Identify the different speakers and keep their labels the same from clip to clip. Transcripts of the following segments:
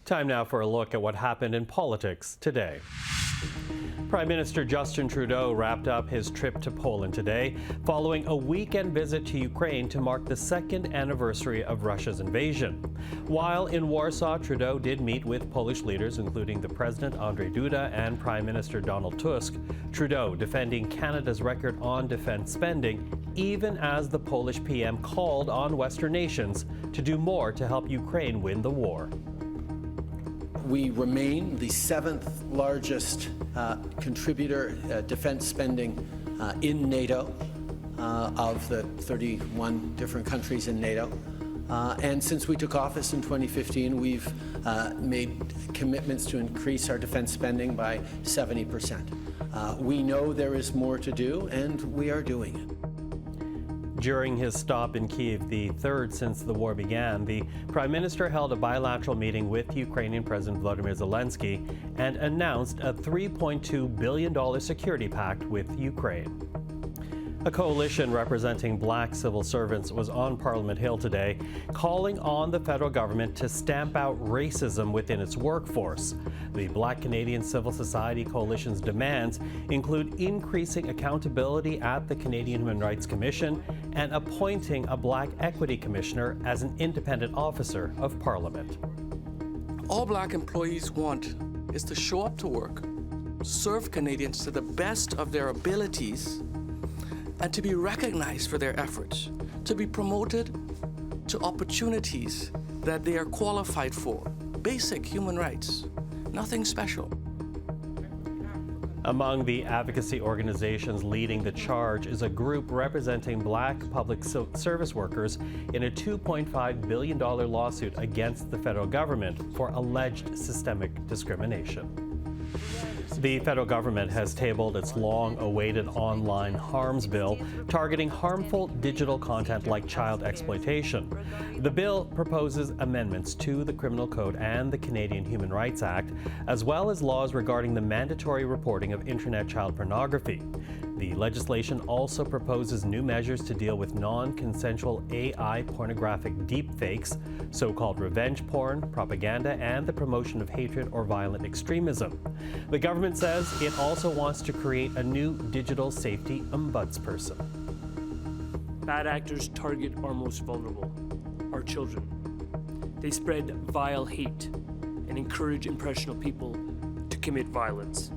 Speaker 1: Time now for a look at what happened in politics today. Prime Minister Justin Trudeau wrapped up his trip to Poland today, following a weekend visit to Ukraine to mark the second anniversary of Russia's invasion. While in Warsaw, Trudeau did meet with Polish leaders, including the President Andrzej Duda and Prime Minister Donald Tusk. Trudeau defending Canada's record on defense spending, even as the Polish PM called on Western nations to do more to help Ukraine win the war.
Speaker 2: We remain the seventh largest contributor defense spending in NATO of the 31 different countries in NATO. And since we took office in 2015, we've made commitments to increase our defense spending by 70%. We know there is more to do, and we are doing it.
Speaker 1: During his stop in Kyiv, the third since the war began, the Prime Minister held a bilateral meeting with Ukrainian President Volodymyr Zelensky and announced a $3.2 billion security pact with Ukraine. A coalition representing black civil servants was on Parliament Hill today, calling on the federal government to stamp out racism within its workforce. The Black Canadian Civil Society Coalition's demands include increasing accountability at the Canadian Human Rights Commission and appointing a Black Equity Commissioner as an independent officer of Parliament.
Speaker 3: All Black employees want is to show up to work, serve Canadians to the best of their abilities, and to be recognized for their efforts, to be promoted to opportunities that they are qualified for. Basic human rights, nothing special.
Speaker 1: Among the advocacy organizations leading the charge is a group representing black public service workers in a $2.5 billion lawsuit against the federal government for alleged systemic discrimination. The federal government has tabled its long-awaited online harms bill targeting harmful digital content like child exploitation. The bill proposes amendments to the Criminal Code and the Canadian Human Rights Act, as well as laws regarding the mandatory reporting of internet child pornography. The legislation also proposes new measures to deal with non-consensual AI pornographic deepfakes, so-called revenge porn, propaganda, and the promotion of hatred or violent extremism. The government says it also wants to create a new digital safety ombudsperson.
Speaker 4: Bad actors target our most vulnerable, our children. They spread vile hate and encourage impressionable people to commit violence.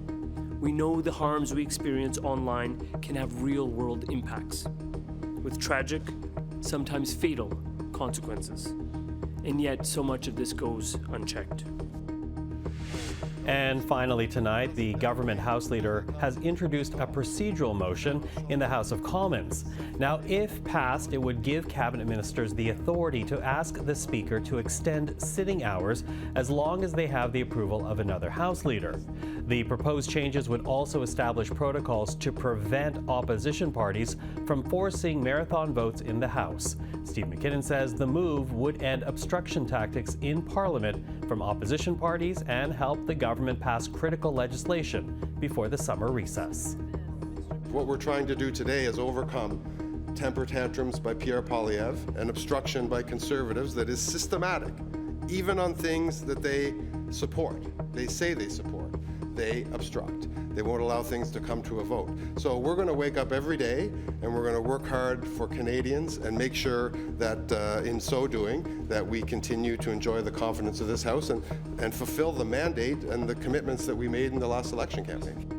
Speaker 4: We know the harms we experience online can have real-world impacts, with tragic, sometimes fatal, consequences. And yet, so much of this goes unchecked.
Speaker 1: And finally tonight, the government House Leader has introduced a procedural motion in the House of Commons. Now, if passed, it would give cabinet ministers the authority to ask the Speaker to extend sitting hours as long as they have the approval of another House Leader. The proposed changes would also establish protocols to prevent opposition parties from forcing marathon votes in the House. Steve McKinnon says the move would end obstruction tactics in Parliament from opposition parties and help the government pass critical legislation before the summer recess.
Speaker 5: What we're trying to do today is overcome temper tantrums by Pierre Poilievre and obstruction by Conservatives that is systematic, even on things that they support. They say they support. They obstruct. They won't allow things to come to a vote. So we're going to wake up every day and we're going to work hard for Canadians and make sure that in so doing that we continue to enjoy the confidence of this House and fulfill the mandate and the commitments that we made in the last election campaign.